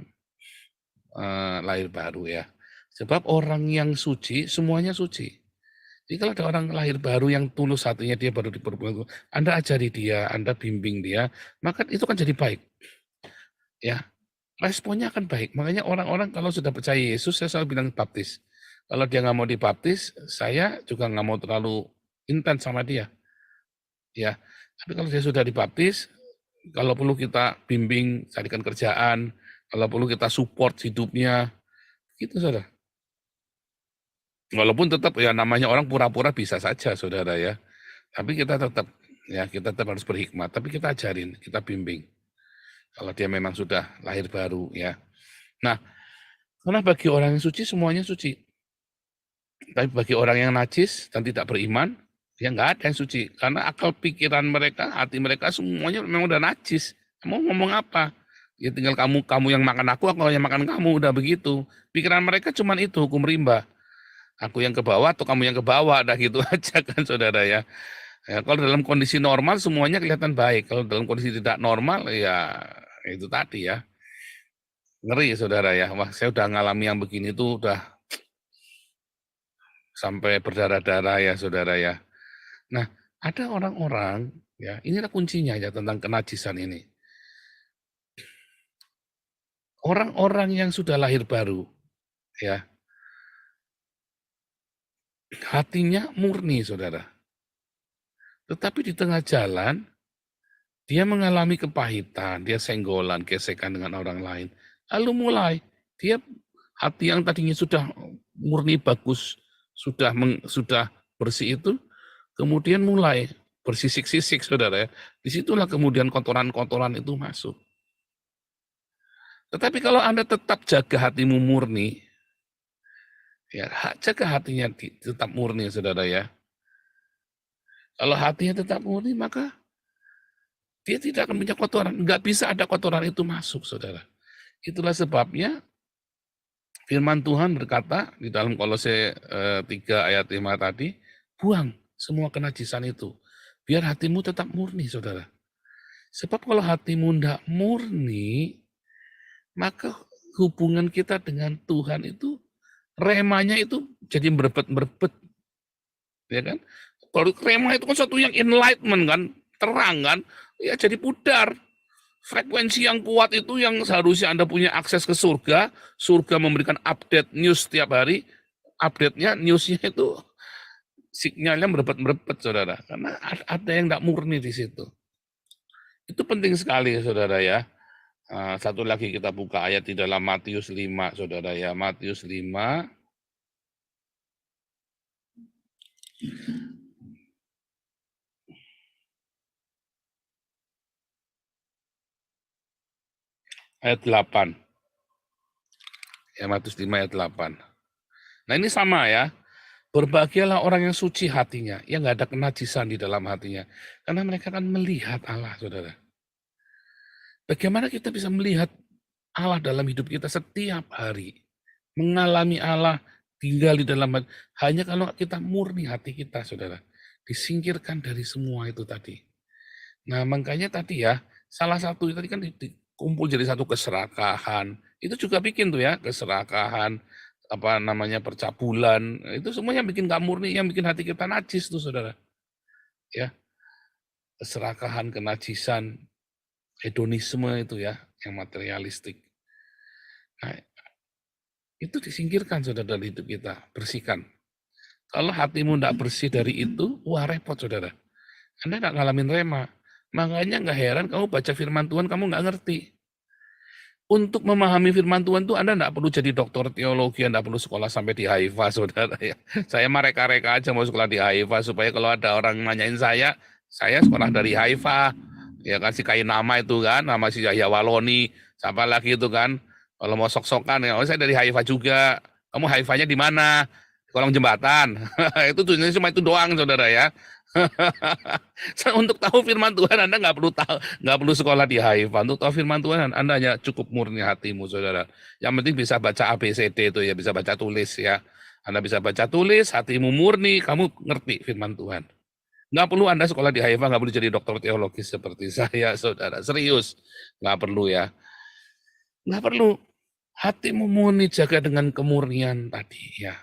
lahir baru ya. Sebab orang yang suci, semuanya suci. Jadi kalau ada orang lahir baru yang tulus hatinya, dia baru diperbuat, Anda ajari dia, Anda bimbing dia, maka itu kan jadi baik. Ya, responnya akan baik. Makanya orang-orang kalau sudah percaya Yesus, saya selalu bilang baptis. Kalau dia nggak mau dibaptis, saya juga nggak mau terlalu intens sama dia. Ya, tapi kalau dia sudah dibaptis, kalau perlu kita bimbing, carikan kerjaan, kalau perlu kita support hidupnya, gitu saudara. Walaupun tetap ya namanya orang pura-pura bisa saja saudara ya. Tapi kita tetap harus berhikmat. Tapi kita ajarin, kita bimbing. Kalau dia memang sudah lahir baru ya. Nah, karena bagi orang yang suci semuanya suci. Tapi bagi orang yang najis dan tidak beriman, ya nggak ada yang suci. Karena akal pikiran mereka, hati mereka semuanya memang udah najis. Mau ngomong apa? Ya tinggal kamu yang makan aku yang makan kamu, udah begitu. Pikiran mereka cuma itu, hukum rimba. Aku yang ke bawah atau kamu yang ke bawah, dah gitu aja kan saudara ya. Ya, kalau dalam kondisi normal semuanya kelihatan baik. Kalau dalam kondisi tidak normal ya itu tadi ya. Ngeri saudara ya. Wah, saya udah ngalami yang begini tuh udah sampai berdarah-darah ya saudara ya. Nah, ada orang-orang ya, inilah kuncinya ya tentang kenajisan ini. Orang-orang yang sudah lahir baru ya, hatinya murni saudara. Tetapi di tengah jalan dia mengalami kepahitan, dia senggolan, gesekan dengan orang lain. Lalu mulai dia hati yang tadinya sudah murni bagus, sudah bersih itu, kemudian mulai bersisik-sisik saudara ya. Disitulah kemudian kotoran-kotoran itu masuk. Tetapi kalau Anda tetap jaga hatimu murni, ya jaga hatinya tetap murni saudara ya. Kalau hatinya tetap murni maka dia tidak akan punya kotoran. Nggak bisa ada kotoran itu masuk saudara. Itulah sebabnya firman Tuhan berkata di dalam Kolose 3 ayat 5 tadi, buang semua kenajisan itu. Biar hatimu tetap murni saudara. Sebab kalau hatimu tidak murni, maka hubungan kita dengan Tuhan itu remanya itu jadi berbet-berbet. Ya kan? Kalau rema itu kan suatu yang enlightenment kan, terang kan, ya jadi pudar. Frekuensi yang kuat itu yang seharusnya Anda punya akses ke surga, surga memberikan update news setiap hari, update-nya, newsnya itu sinyalnya berbet-berbet saudara, karena ada yang tidak murni di situ. Itu penting sekali saudara ya. Satu lagi kita buka ayat di dalam Matius 5 saudara ya, Matius 5 ayat 8. Ya, Matius 5 ayat 8. Nah ini sama ya. Berbahagialah orang yang suci hatinya, yang nggak ada kenajisan di dalam hatinya. Karena mereka akan melihat Allah, saudara. Bagaimana kita bisa melihat Allah dalam hidup kita setiap hari? Mengalami Allah, tinggal di dalam hati. Hanya kalau kita murni hati kita, saudara. Disingkirkan dari semua itu tadi. Nah makanya tadi ya, salah satu tadi kan dikumpul jadi satu keserakahan. Itu juga bikin tuh ya, keserakahan, percabulan, itu semuanya bikin gak murni, yang bikin hati kita najis tuh saudara. Ya, keserakahan, kenajisan, hedonisme itu ya, yang materialistik. Nah, itu disingkirkan saudara dari hidup kita, bersihkan. Kalau hatimu tidak bersih dari itu, wah repot saudara. Anda tidak ngalamin rema. Makanya nggak heran kamu baca firman Tuhan, kamu nggak ngerti. Untuk memahami firman Tuhan itu Anda tidak perlu jadi dokter teologi, Anda perlu sekolah sampai di Haifa, saudara. Ya. Saya mah reka-reka aja mau sekolah di Haifa, supaya kalau ada orang nanyain saya sekolah dari Haifa. Ya kasih kain nama itu kan, nama si Yahya Waloni, siapa lagi itu kan. Kalau mau sok-sokan, ya, saya dari Haifa juga. Kamu Haifanya di mana? Di kolong jembatan. Itu tujuannya cuma itu doang, saudara ya. Untuk tahu firman Tuhan Anda nggak perlu sekolah di Haifa. Untuk tahu firman Tuhan Anda hanya cukup murni hatimu saudara. Yang penting bisa baca ABCD itu ya, bisa baca tulis ya. Anda bisa baca tulis, hatimu murni, kamu ngerti firman Tuhan. Nggak perlu Anda sekolah di Haifa, nggak perlu jadi dokter teologis seperti saya, saudara. Serius, nggak perlu ya. Nggak perlu. Hatimu murni, jaga dengan kemurnian tadi ya.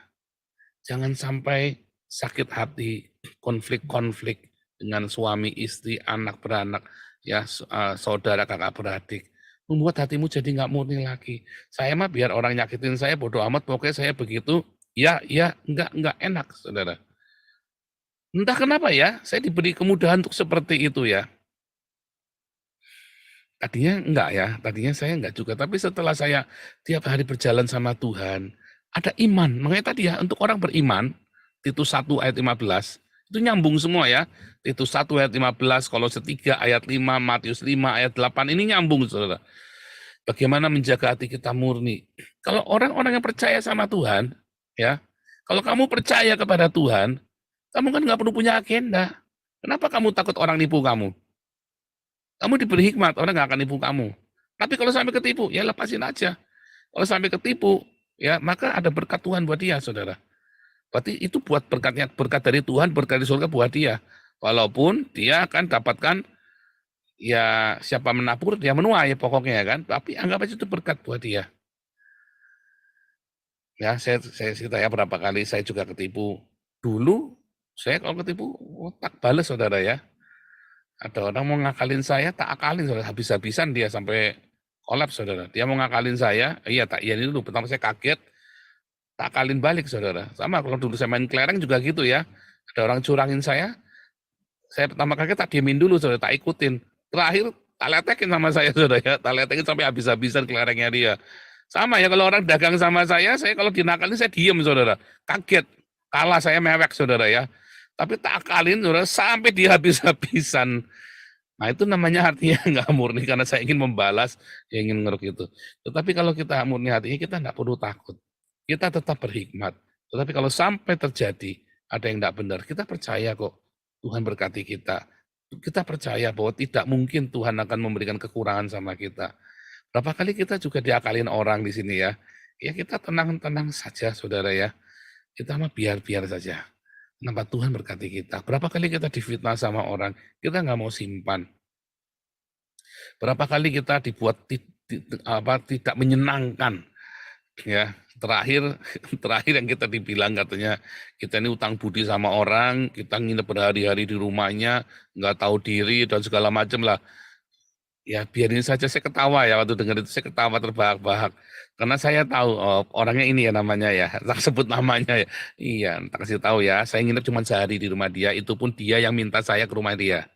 Jangan sampai sakit hati, konflik-konflik dengan suami, istri, anak beranak, ya saudara, kakak beradik. Membuat hatimu jadi nggak murni lagi. Saya mah biar orang nyakitin saya, bodoh amat, pokoknya saya begitu, ya, nggak enak, saudara. Entah kenapa ya, saya diberi kemudahan untuk seperti itu ya. Tadinya enggak ya, tadinya saya enggak juga. Tapi setelah saya tiap hari berjalan sama Tuhan, ada iman. Makanya tadi ya, untuk orang beriman, Titus 1 ayat 15, itu nyambung semua ya. Titus 1 ayat 15, Kolose 3 ayat 5, Matius 5 ayat 8, ini nyambung, saudara. Bagaimana menjaga hati kita murni. Kalau orang-orang yang percaya sama Tuhan, ya, kalau kamu percaya kepada Tuhan, kamu kan nggak perlu punya agenda. Kenapa kamu takut orang nipu kamu? Kamu diberi hikmat, orang nggak akan nipu kamu. Tapi kalau sampai ketipu, ya lepasin aja. Kalau sampai ketipu, ya maka ada berkat Tuhan buat dia, saudara. Berarti itu buat berkat dari Tuhan, berkat dari surga buat dia. Walaupun dia akan dapatkan, ya siapa menabur, dia menuai pokoknya kan. Tapi anggap aja itu berkat buat dia. Ya, saya cerita ya berapa kali saya juga ketipu. Dulu, saya kalau ketipu, tak balas, saudara ya. Ada orang mau ngakalin saya, tak akalin, saudara. Habis-habisan dia sampai kolaps, saudara. Dia mau ngakalin saya, iya tak iya dulu. Pertama saya kaget, tak akalin balik, saudara. Sama kalau dulu saya main kelereng juga gitu ya. Ada orang curangin saya pertama kaget tak diemin dulu, saudara, tak ikutin. Terakhir tak letekin sama saya, saudara ya. Tak letekin sampai habis-habisan kelerengnya dia. Sama ya kalau orang dagang sama saya kalau dinakalin saya diem, saudara. Kaget, kalah saya mewek, saudara ya. Tapi tak akalin, saudara, sampai dia habis-habisan. Nah itu namanya hatinya nggak murni, karena saya ingin membalas, ingin ngeruk itu. Tetapi kalau kita murni hatinya, kita nggak perlu takut. Kita tetap berhikmat. Tetapi kalau sampai terjadi ada yang nggak benar, kita percaya kok Tuhan berkati kita. Kita percaya bahwa tidak mungkin Tuhan akan memberikan kekurangan sama kita. Berapa kali kita juga diakalin orang di sini ya. Ya kita tenang-tenang saja, saudara ya. Kita mah biar-biar saja. Kenapa Tuhan berkati kita? Berapa kali kita difitnah sama orang, kita nggak mau simpan. Berapa kali kita dibuat tidak menyenangkan. Ya, terakhir yang kita dibilang katanya kita ini utang budi sama orang, kita nginep berhari-hari di rumahnya, nggak tahu diri dan segala macam lah. Ya biarin saja, saya ketawa ya waktu dengar itu, saya ketawa terbahak-bahak. Karena saya tahu orangnya ini ya namanya ya, tak sebut namanya ya. Iya, tak kasih tahu ya, saya nginep cuma sehari di rumah dia, itu pun dia yang minta saya ke rumah dia.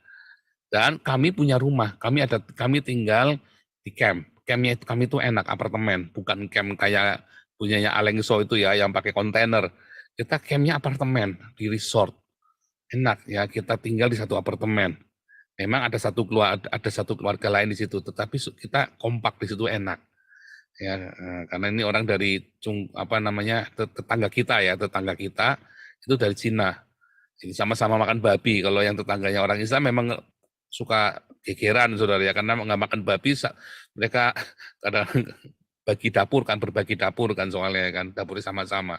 Dan kami punya rumah, kami tinggal di camp. Campnya itu kami itu enak, apartemen, bukan camp kayak punyanya Alengso itu ya, yang pakai kontainer. Kita campnya apartemen di resort, enak ya, kita tinggal di satu apartemen. Memang ada satu keluarga lain di situ, tetapi kita kompak di situ, enak. Ya, karena ini orang dari tetangga kita itu dari Cina. Jadi sama-sama makan babi. Kalau yang tetangganya orang Islam memang suka gegeran, saudara ya, karena nggak makan babi, mereka kadang berbagi dapur kan, soalnya kan dapurnya sama-sama,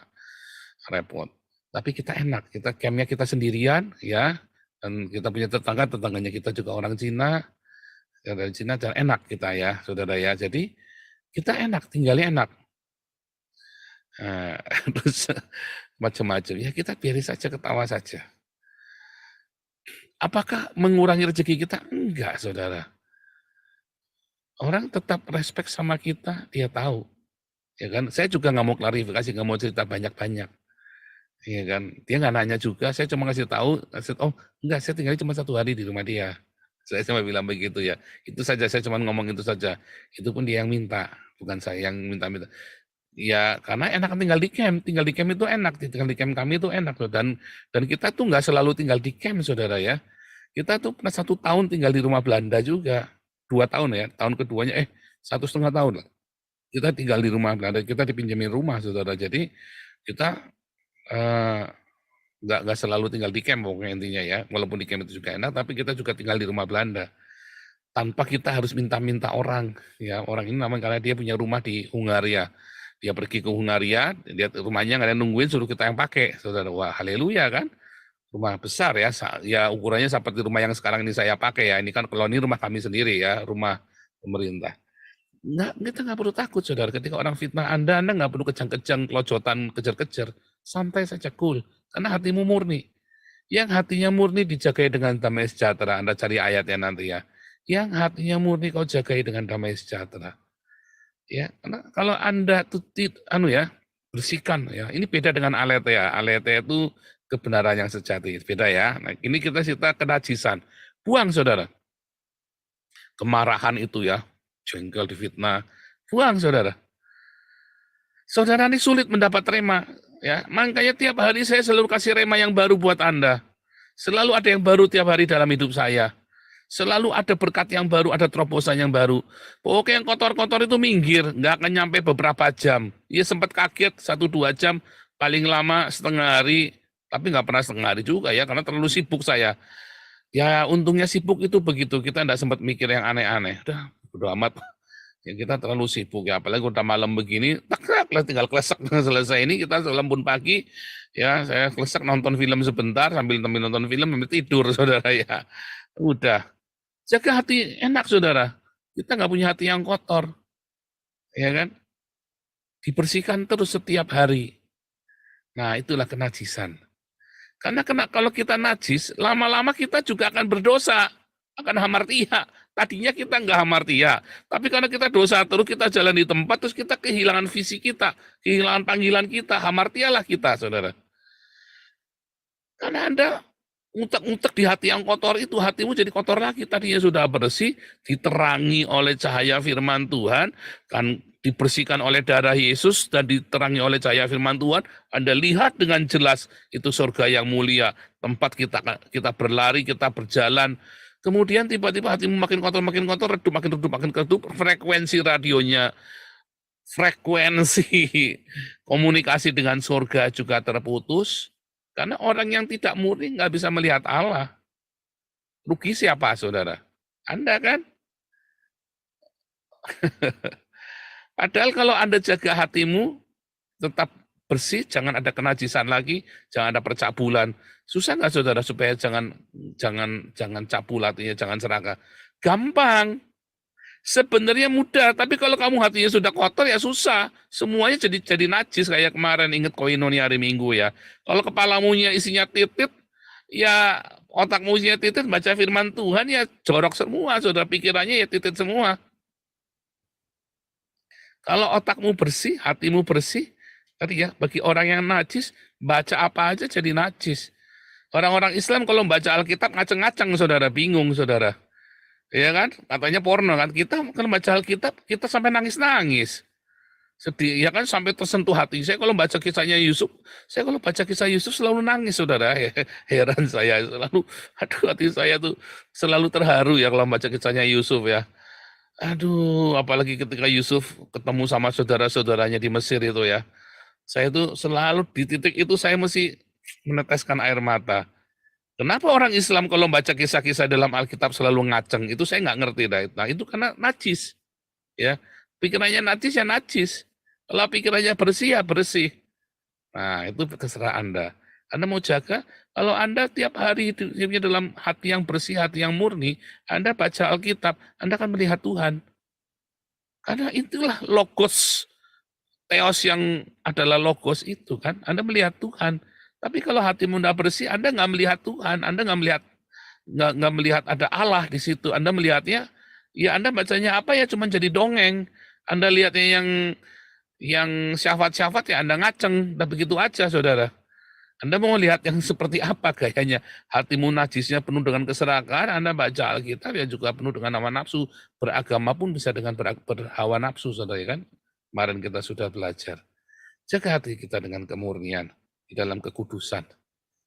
repot. Tapi kita enak, kita campnya kita sendirian ya, dan kita punya tetangganya kita juga orang Cina, ya, dari Cina, dan enak kita ya, saudara ya. Jadi kita enak, tinggalnya enak. Terus macam-macam ya, kita biarin saja, ketawa saja. Apakah mengurangi rezeki kita? Enggak, saudara. Orang tetap respect sama kita, dia tahu. Ya kan? Saya juga nggak mau klarifikasi, nggak mau cerita banyak-banyak. Ya kan? Dia nggak nanya juga, saya cuma kasih tahu, oh enggak, saya tinggal cuma 1 hari di rumah dia. Saya cuma bilang begitu ya. Itu saja, saya cuma ngomong itu saja. Itu pun dia yang minta, bukan saya yang minta-minta. Ya karena enak tinggal di camp itu enak, tinggal di camp kami itu enak loh. Dan kita tuh nggak selalu tinggal di camp, saudara ya. Kita tuh pernah 1 tahun tinggal di rumah Belanda juga, 2 tahun ya, tahun keduanya 1,5 tahun lah. Kita tinggal di rumah Belanda, kita dipinjemin rumah, saudara. Jadi kita nggak selalu tinggal di camp pokoknya intinya ya. Walaupun di camp itu juga enak, tapi kita juga tinggal di rumah Belanda. Tanpa kita harus minta-minta orang, ya orang ini namanya karena dia punya rumah di Hungaria. Dia pergi ke Hungaria, lihat rumahnya nggak ada yang nungguin, suruh kita yang pakai, saudara. Wah, haleluya kan? rumah besar ya, ya ukurannya seperti rumah yang sekarang ini saya pakai ya. Ini kan kalau ini rumah kami sendiri ya, rumah pemerintah. Kita nggak perlu takut, saudara. Ketika orang fitnah Anda nggak perlu kejang-kejang, kelojotan, kejar-kejar. Santai saja, cool. Karena hatimu murni. Yang hatinya murni dijagai dengan damai sejahtera. Anda cari ayatnya nanti ya. Yang hatinya murni kau jagai dengan damai sejahtera. Ya, karena kalau Anda bersihkan ya. Ini beda dengan aletheia. Aletheia itu kebenaran yang sejati. Beda ya. Nah, ini kita kenajisan. Buang, saudara. Kemarahan itu ya. Jengkel, difitnah. Buang, saudara. Saudara ini sulit mendapat rema. Ya, makanya tiap hari saya selalu kasih rema yang baru buat Anda. Selalu ada yang baru tiap hari dalam hidup saya. Selalu ada berkat yang baru, ada terobosan yang baru. Pokoknya yang kotor-kotor itu minggir, nggak akan nyampe beberapa jam. Ya sempat kaget 1-2 jam, paling lama setengah hari, tapi nggak pernah setengah hari juga ya, karena terlalu sibuk saya. Ya untungnya sibuk itu begitu, kita nggak sempat mikir yang aneh-aneh. Udah, bodo amat. Ya kita terlalu sibuk ya, apalagi udah malam begini, tinggal klesek selesai ini, kita lembun pagi, ya saya klesek nonton film sebentar, sambil nonton film, sambil tidur, saudara ya. Udah. Jaga hati enak, saudara. Kita nggak punya hati yang kotor. Ya kan? Dibersihkan terus setiap hari. Nah, itulah kenajisan. Karena kalau kita najis, lama-lama kita juga akan berdosa. Akan hamartia. Tadinya kita nggak hamartia. Tapi karena kita dosa terus, kita jalan di tempat, terus kita kehilangan visi kita. Kehilangan panggilan kita. Hamartialah kita, saudara. Karena Anda ngutek-ngutek di hati yang kotor itu, hatimu jadi kotor lagi. Tadinya sudah bersih, diterangi oleh cahaya firman Tuhan, kan dibersihkan oleh darah Yesus dan diterangi oleh cahaya firman Tuhan. Anda lihat dengan jelas itu surga yang mulia, tempat kita berlari, kita berjalan. Kemudian tiba-tiba hatimu makin kotor, redup, makin redup, frekuensi radionya, frekuensi komunikasi dengan surga juga terputus. Karena orang yang tidak murni nggak bisa melihat Allah. Rugi siapa, saudara? Anda kan? Padahal kalau Anda jaga hatimu, tetap bersih, jangan ada kenajisan lagi, jangan ada percabulan. Susah nggak, saudara, supaya jangan cabul hatinya, jangan serakah? Gampang. Sebenarnya mudah, tapi kalau kamu hatinya sudah kotor ya susah. Semuanya jadi najis kayak kemarin, ingat koinonia hari Minggu ya. Kalau kepalamu isinya titit, ya otakmu isinya titit, baca firman Tuhan ya jorok semua, saudara, pikirannya ya titit semua. Kalau otakmu bersih, hatimu bersih, tadi ya, bagi orang yang najis, baca apa aja jadi najis. Orang-orang Islam kalau baca Alkitab ngaceng-ngaceng, saudara, bingung, saudara. Ya kan, katanya porno kan, kita kan baca Alkitab, kita sampai nangis-nangis. Sedih, ya kan, sampai tersentuh hati. Saya kalau baca kisah Yusuf selalu nangis, saudara. Heran saya, hati saya tuh selalu terharu ya kalau baca kisahnya Yusuf ya. Aduh, apalagi ketika Yusuf ketemu sama saudara-saudaranya di Mesir itu ya. Saya tuh selalu di titik itu saya mesti meneteskan air mata. Kenapa orang Islam kalau baca kisah-kisah dalam Alkitab selalu ngaceng? Itu saya nggak ngerti. Nah, itu karena najis. Ya, pikirannya najis ya najis. Kalau pikirannya bersih ya bersih. Nah, itu terserah Anda. Anda mau jaga, kalau Anda tiap hari hidupnya dalam hati yang bersih, hati yang murni, Anda baca Alkitab, Anda akan melihat Tuhan. Karena itulah logos, theos yang adalah logos itu kan. Anda melihat Tuhan. Tapi kalau hatimu tidak bersih, Anda nggak melihat Tuhan, Anda nggak melihat ada Allah di situ. Anda melihatnya, ya Anda bacanya apa ya, cuma jadi dongeng. Anda lihatnya yang syafat-syafat ya Anda ngaceng, dan begitu aja, saudara. Anda mau lihat yang seperti apa gayanya? Hatimu najisnya penuh dengan keserakahan, Anda baca Alkitab ya juga penuh dengan hawa nafsu. Beragama pun bisa dengan berhawa nafsu, saudara, kan? Kemarin kita sudah belajar. Jaga hati kita dengan kemurnian di dalam kekudusan.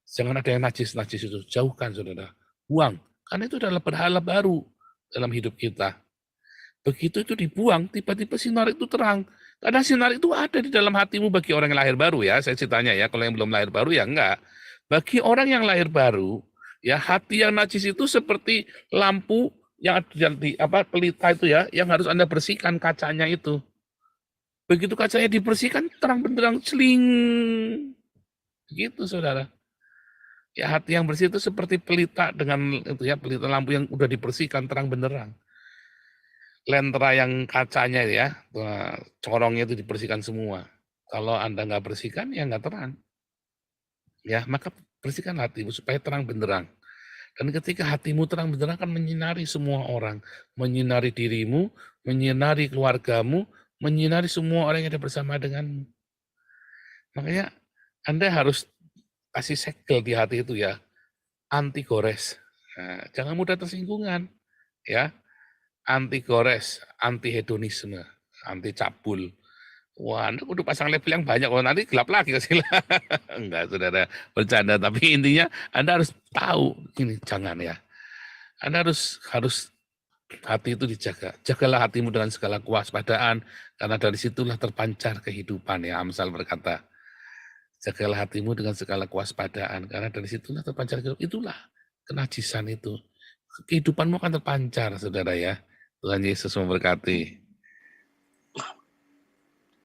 Jangan ada yang najis-najis itu, jauhkan, saudara. Buang, karena itu adalah berhala baru dalam hidup kita. Begitu itu dibuang, tiba-tiba sinar itu terang. Karena sinar itu ada di dalam hatimu bagi orang yang lahir baru ya, saya ceritanya ya, kalau yang belum lahir baru ya enggak. Bagi orang yang lahir baru, ya hati yang najis itu seperti lampu yang ada di pelita itu ya, yang harus Anda bersihkan kacanya itu. Begitu kacanya dibersihkan, terang benderang, celing. Begitu, saudara. Ya, hati yang bersih itu seperti pelita dengan itu ya, pelita lampu yang udah dibersihkan terang benderang. Lentera yang kacanya ya, corongnya itu dibersihkan semua. Kalau Anda nggak bersihkan, ya nggak terang. Ya, maka bersihkan hatimu supaya terang benderang. Dan ketika hatimu terang benderang akan menyinari semua orang, menyinari dirimu, menyinari keluargamu, menyinari semua orang yang ada bersama denganmu. Makanya Anda harus kasih segel di hati itu ya, anti gores. Nah, jangan mudah tersinggungan, ya. Anti gores, anti hedonisme, anti cabul. Wah, Anda kudu pasang label yang banyak, oh nanti gelap lagi ke sila. Enggak, saudara, bercanda. Tapi intinya Anda harus tahu, ini jangan ya. Anda harus hati itu dijaga. Jagalah hatimu dengan segala kewaspadaan, karena dari situlah terpancar kehidupan ya. Amsal berkata, jagalah hatimu dengan segala kewaspadaan, karena dari situlah terpancar kehidupan. Itulah kenajisan itu. Kehidupanmu akan terpancar, saudara ya. Tuhan Yesus memberkati.